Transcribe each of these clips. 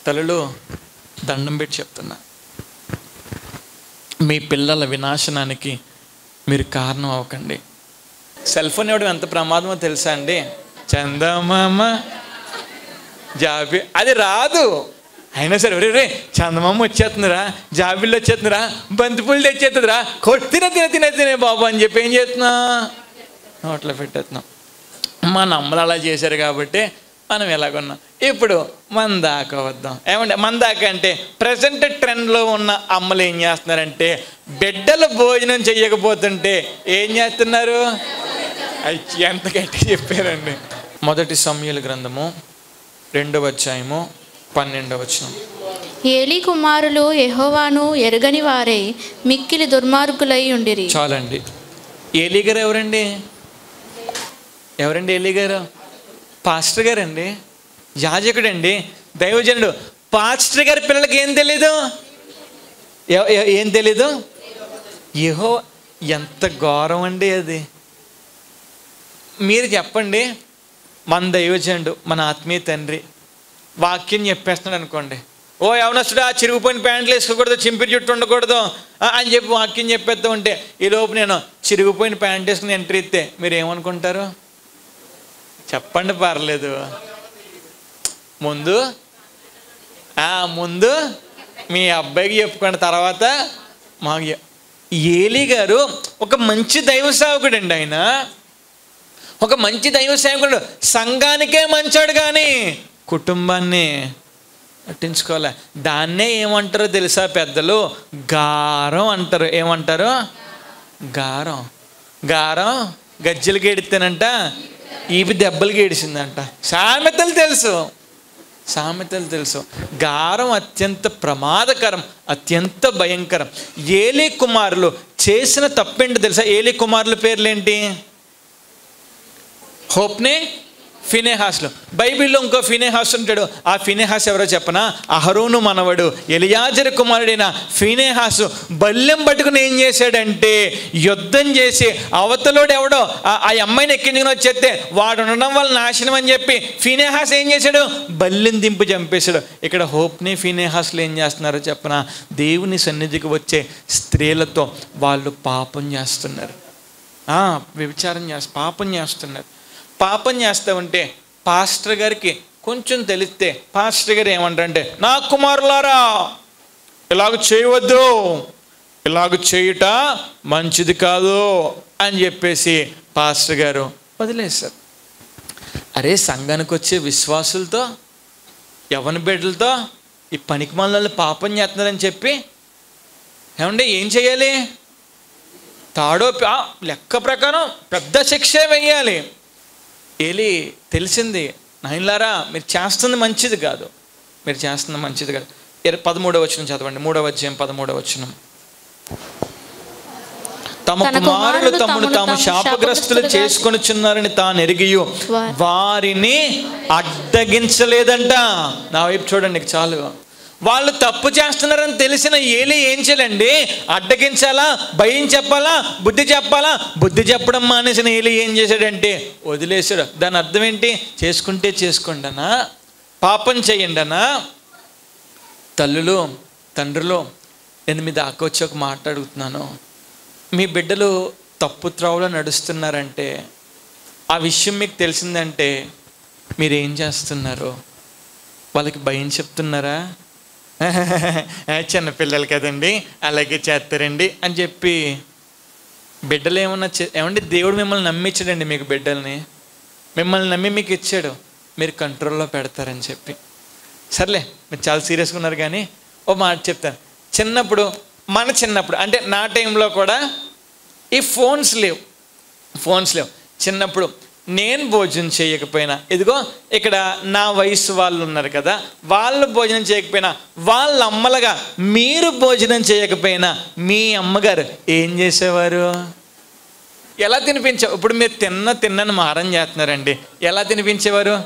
తల్లులు దండం పెట్టి చెప్తున్నా, మీ పిల్లల వినాశనానికి మీరు కారణం అవ్వకండి. సెల్ ఫోన్ ఇవ్వడం ఎంత ప్రమాదమో తెలుసా అండి? చందమామ జాబి అది రాదు, అయినా సరే రే చందమామ వచ్చేస్తుందిరా, జాబిల్లో వచ్చేస్తుందిరా, బంతిపూలు తెచ్చేస్తుందిరా, తినే తినే తినే తినే బాబు అని చెప్పి ఏం చేస్తున్నా, నోట్లో పెట్టేస్తున్నాం. మా అమ్మలు అలా చేశారు కాబట్టి మనం ఎలాగున్నాం. ఇప్పుడు మన దాకా వద్దాం. ఏమంటే మన దాకా అంటే ప్రజెంట్ ట్రెండ్లో ఉన్న అమ్మలు ఏం చేస్తున్నారంటే, బిడ్డలు భోజనం చెయ్యకపోతుంటే ఏం చేస్తున్నారు? ఎంత గట్టి చెప్పారండి. 1 సమూయేలు గ్రంథము 2వ అధ్యాయము 12వ వచనం. ఏలీ కుమారులు యెహోవాను ఎరగని వారై మిక్కిలి దుర్మార్గులై ఉండిరి. చాలండి. ఏలీ గారు ఎవరండి? ఏలీ గారు? పాస్టర్ గారండి, యాజకుడండి, దైవజనుడు. పాస్టర్ గారి పిల్లలకి ఏం తెలీదు? ఏం తెలీదు? యెహోవా. ఎంత ఘోరం అండి అది. మీరు చెప్పండి, మన దైవజనుడు, మన ఆత్మీయ తండ్రి వాక్యం చెప్పేస్తున్నాడు అనుకోండి, ఓ యవనస్తుడా చిరిగిపోయిన ప్యాంట్లు వేసుకోకూడదు, చింపిరి జుట్టు ఉండకూడదు అని చెప్పి వాక్యం చెప్పేస్తూ ఉంటే, ఈ లోపు నేను చిరిగిపోయిన ప్యాంట్ వేసుకుని ఎంట్రీ ఇస్తే మీరు ఏమనుకుంటారు? చెప్పండి, పర్లేదు. ముందు మీ అబ్బాయికి చెప్పుకోండి, తర్వాత మాకు. ఏలీ గారు ఒక మంచి దైవ సేవకుడు అండి. ఆయన ఒక మంచి దైవ సేవకుడు, సంఘానికే మంచాడు కానీ కుటుంబాన్ని పట్టించుకోలే. దాన్నే ఏమంటారో తెలుసా పెద్దలు? గారం అంటారు. ఏమంటారు? గారం. గారం గజ్జలకి ఎడితేనంట, ఈపి దెబ్బలకి ఏడిసిందంట. సామెతలు తెలుసు. గారం అత్యంత ప్రమాదకరం, అత్యంత భయంకరం. ఏలీ కుమారులు చేసిన తప్పేంటి తెలుసా? ఏలీ కుమారుల పేర్లేంటి? హోప్నే, ఫినెహాస్లు. బైబిల్లో ఇంకో ఫినెహాస్ ఉంటాడు. ఆ ఫినెహాస్ ఎవరో చెప్పనా? అహరోను మనవడు ఎలియాజరు కుమారుడైన ఫినెహాసు బల్లెం పట్టుకుని ఏం చేశాడంటే, యుద్ధం చేసి అవతలోడు ఎవడో ఆ అమ్మాయిని ఎక్కించుకుని వచ్చేస్తే వాడు ఉండడం వల్ల నాశనం అని చెప్పి ఫినెహాస్ ఏం చేశాడు? బల్లెం దింపు చంపేశాడు. ఇక్కడ హోప్ని ఫినెహాస్లు ఏం చేస్తున్నారో చెప్పనా? దేవుని సన్నిధికి వచ్చే స్త్రీలతో వాళ్ళు పాపం చేస్తున్నారు, వ్యభిచారం పాపం చేస్తున్నారు. పాపం చేస్తూ ఉంటే పాస్టర్ గారికి కొంచెం తెలిస్తే పాస్టర్ గారు ఏమంటారంటే, నా కుమారులారా ఇలాగ చేయవద్దు, ఇలాగ చేయుట మంచిది కాదు అని చెప్పేసి పాస్టర్ గారు వదిలేశారు. అరే, సంఘానికి వచ్చే విశ్వాసులతో, యవ్వన బిడ్డలతో ఈ పనికి మనల్ని పాపం చేస్తున్నారని చెప్పి ఏమంటే ఏం చేయాలి? తాడో లెక్క ప్రకారం పెద్ద శిక్షే వెయ్యాలి. ఏలీ తెలిసింది, నాయనలారా మీరు చేస్తుంది మంచిది కాదు, 13వ వచనం చదవండి. 3వ అధ్యాయం 13వ వచనం. తమ కుమారులు తమను తాము శాపగ్రస్తులు చేసుకొనుచున్నారని తాను ఎరిగియు వారిని అడ్డగించలేదంట. నా వైపు చూడండి చాలు. వాళ్ళు తప్పు చేస్తున్నారని తెలిసిన ఏలీ ఏం చేయాలండి? అడ్డగించాలా? భయం చెప్పాలా? బుద్ధి చెప్పాలా? బుద్ధి చెప్పడం మానేసిన ఏలీ ఏం చేశాడంటే వదిలేశాడు. దాని అర్థం ఏంటి? చేసుకుంటే చేసుకోండి అనా, పాపం చేయండి అనా. తల్లులు, తండ్రులు, నేను మీ దాకా వచ్చి ఒక మాట అడుగుతున్నాను. మీ బిడ్డలు తప్పు త్రోవలో నడుస్తున్నారంటే, ఆ విషయం మీకు తెలిసిందంటే మీరేం చేస్తున్నారు? వాళ్ళకి భయం చెప్తున్నారా? చిన్నపిల్లలు కదండి అలాగే చేస్తారండి అని చెప్పి బిడ్డలు ఏమంటే దేవుడు మిమ్మల్ని నమ్మించాడండి, మీకు బిడ్డల్ని మిమ్మల్ని నమ్మి మీకు ఇచ్చాడు, మీరు కంట్రోల్లో పెడతారని చెప్పి. సర్లే, మీరు చాలా సీరియస్గా ఉన్నారు కానీ ఓ మాట చెప్తాను. మన చిన్నప్పుడు అంటే నా టైంలో కూడా ఈ ఫోన్స్ లేవు. చిన్నప్పుడు నేను భోజనం చేయకపోయినా, ఇదిగో ఇక్కడ నా వయసు వాళ్ళు ఉన్నారు కదా, వాళ్ళు భోజనం చేయకపోయినా, వాళ్ళ అమ్మలుగా మీరు భోజనం చేయకపోయినా మీ అమ్మగారు ఏం చేసేవారు? ఎలా తినిపించావు? ఇప్పుడు మీరు తిన్నని మారం చేస్తున్నారండి. ఎలా తినిపించేవారు?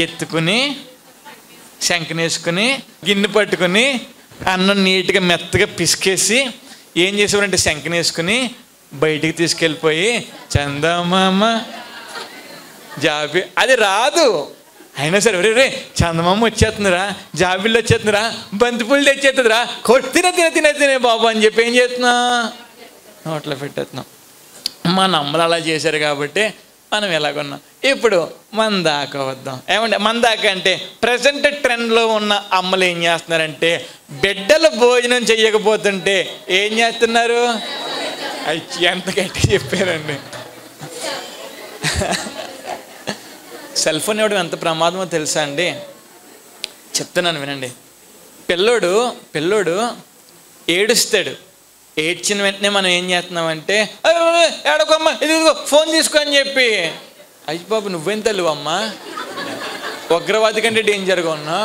ఎత్తుకుని శంకనేసుకుని గిన్నె పట్టుకుని అన్నం నీట్గా మెత్తగా పిసికేసి ఏం చేసేవారంటే శంకనేసుకుని బయటికి తీసుకెళ్ళిపోయి చందమామ జాబి. అది రాదు, అయినా సరే రే చందమామ వచ్చేస్తుందిరా, జాబిల్లు వచ్చేస్తుందిరా, బంతిపూలు తెచ్చేస్తుందిరా, తినే బాబు అని చెప్పి ఏం చేస్తున్నా, నోట్లో పెట్టేస్తున్నాం. మన అమ్మలు అలా చేశారు కాబట్టి మనం ఎలాగున్నాం. ఇప్పుడు మన దాకా వద్దాం. ఏమంటే మన దాకా అంటే ప్రజెంట్ ట్రెండ్లో ఉన్న అమ్మలు ఏం చేస్తున్నారంటే, బిడ్డలు భోజనం చెయ్యకపోతుంటే ఏం చేస్తున్నారు? ఎంత గట్టి చెప్పారండి. సెల్ ఫోన్ ఇవ్వడం ఎంత ప్రమాదమో తెలుసా అండి? చెప్తున్నాను వినండి. పిల్లోడు ఏడుస్తాడు. ఏడ్చిన వెంటనే మనం ఏం చేస్తున్నామంటే, ఏడకమ్మ ఇదిగో ఫోన్ తీసుకో అని చెప్పి. అయ్యి బాబు నువ్వేం తెలువమ్మా, ఉగ్రవాది కంటే డేంజర్గా ఉన్నా,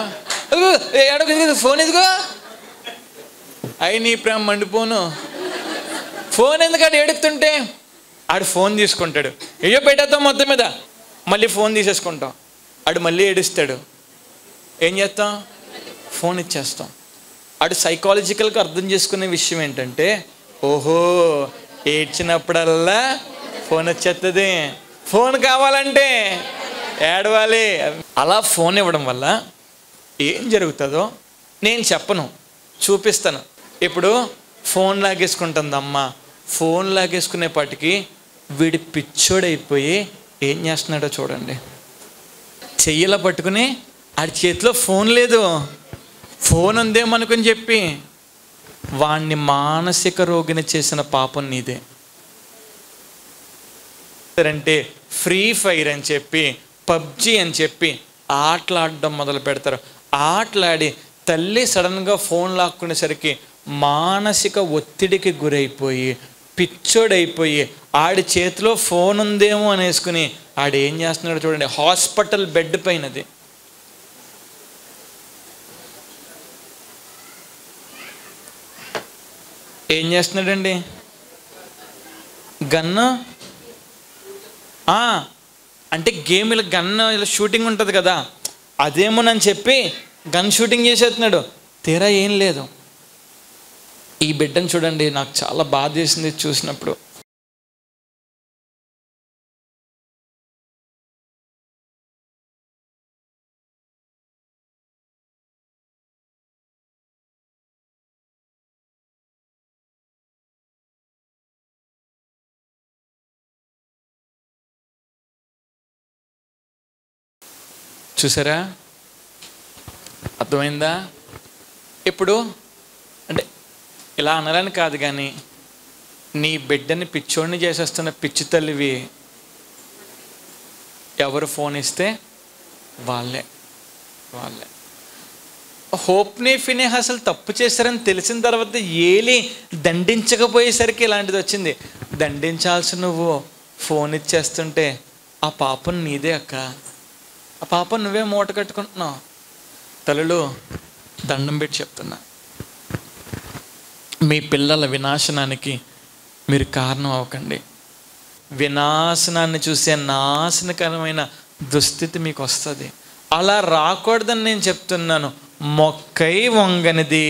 ఏడక ఫోన్ ఇదిగో. అయి నీ ప్రేమ మండిపోను. ఫోన్ ఎందుకంటే ఏడుతుంటే ఆడు ఫోన్ తీసుకుంటాడు, అయ్యో పెట్టేద్దాం మొత్తం మీద, మళ్ళీ ఫోన్ తీసేసుకుంటాం. ఆడు మళ్ళీ ఏడుస్తాడు, ఏం చేస్తాం? ఫోన్ ఇచ్చేస్తాం. ఆడు సైకాలజికల్గా అర్థం చేసుకునే విషయం ఏంటంటే, ఓహో ఏడ్చినప్పుడల్లా ఫోన్ వచ్చేస్తుంది, ఫోన్ కావాలంటే ఏడవాలి. అలా ఫోన్ ఇవ్వడం వల్ల ఏం జరుగుతుందో నేను చెప్పను, చూపిస్తాను. ఇప్పుడు ఫోన్ లాగేసుకుంటుంది అమ్మ. ఫోన్ లాగేసుకునేపాటికి వీడి పిచ్చోడైపోయి ఏం చేస్తున్నాడో చూడండి. చెయ్యిలా పట్టుకుని ఆడి చేతిలో ఫోన్ లేదు, ఫోన్ ఉందేమనుకుని చెప్పి వాణ్ణి మానసిక రోగిని చేసిన పాపం నీదే. అంటే ఫ్రీ ఫైర్ అని చెప్పి, పబ్జి అని చెప్పి ఆటలాడడం మొదలు పెడతారు. ఆటలాడి తల్లి సడన్గా ఫోన్ లాక్కునేసరికి మానసిక ఒత్తిడికి గురైపోయి పిచ్చోడైపోయి ఆడి చేతిలో ఫోన్ ఉందేమో అనేసుకుని ఆడు ఏం చేస్తున్నాడో చూడండి. హాస్పిటల్ బెడ్ పైనది. ఏం చేస్తున్నాడండి? గన్ను అంటే గేమ్లో గన్ను ఇలా షూటింగ్ ఉంటుంది కదా, అదేమోనని చెప్పి గన్ షూటింగ్ చేసేస్తున్నాడు. తీరా ఏం లేదు. ఈ బిడ్డను చూడండి, నాకు చాలా బాధ చేసింది చూసినప్పుడు. చూసారా? అర్థమైందా? ఇప్పుడు అంటే ఇలా అనరని కాదు, కానీ నీ బిడ్డని పిచ్చోడిని చేసేస్తున్న పిచ్చి తల్లివి ఎవరు ఫోన్ ఇస్తే వాళ్ళే. హోప్ని ఫినేహాస్ అసలు తప్పు చేశారని తెలిసిన తర్వాత ఏలి దండించకపోయేసరికి ఇలాంటిది వచ్చింది. దండించాల్సి నువ్వు ఫోన్ ఇచ్చేస్తుంటే ఆ పాపం నీదే అక్క, ఆ పాపం నువ్వే మూట కట్టుకుంటున్నావు. తల్లులు దండం పెట్టి చెప్తున్నా, మీ పిల్లల వినాశనానికి మీరు కారణం అవ్వకండి. వినాశనాన్ని చూసే నాశనకరమైన దుస్థితి మీకు వస్తుంది. అలా రాకూడదని నేను చెప్తున్నాను. మొక్కై వంగనిది.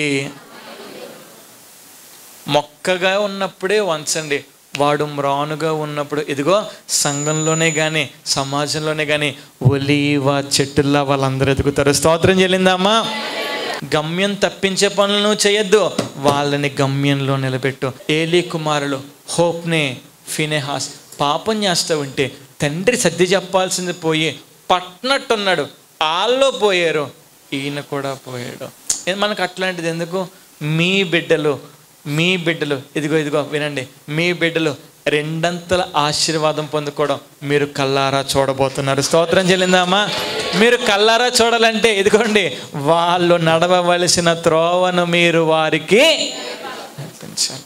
మొక్కగా ఉన్నప్పుడే వంచండి. వాడు మ్రానుగా ఉన్నప్పుడు ఇదిగో సంఘంలోనే కానీ సమాజంలోనే కానీ ఒలీవ చెట్టుల్లా వాళ్ళందరూ ఎదుగుతారు. స్తోత్రం చెల్లిందమ్మా. గమ్యం తప్పించే పనులను చేయొద్దు, వాళ్ళని గమ్యంలో నిలబెట్టు. ఏలీ కుమారులు హోప్నే ఫినెహాస్ పాపం చేస్తూ ఉంటే తండ్రి సర్ది చెప్పాల్సింది పోయి పట్టినట్టున్నాడు. వాళ్ళలో పోయారు, ఈయన కూడా పోయాడు. మనకు అట్లాంటిది ఎందుకు? మీ బిడ్డలు ఇదిగో వినండి, మీ బిడ్డలు రెండంతల ఆశీర్వాదం పొందుకోవడం మీరు కల్లారా చూడబోతున్నారు. స్తోత్రం చెల్లిందామా. మీరు కల్లారా చూడాలంటే ఇదిగోండి, వాళ్ళు నడవవలసిన త్రోవను మీరు వారికి నేర్పించాలి.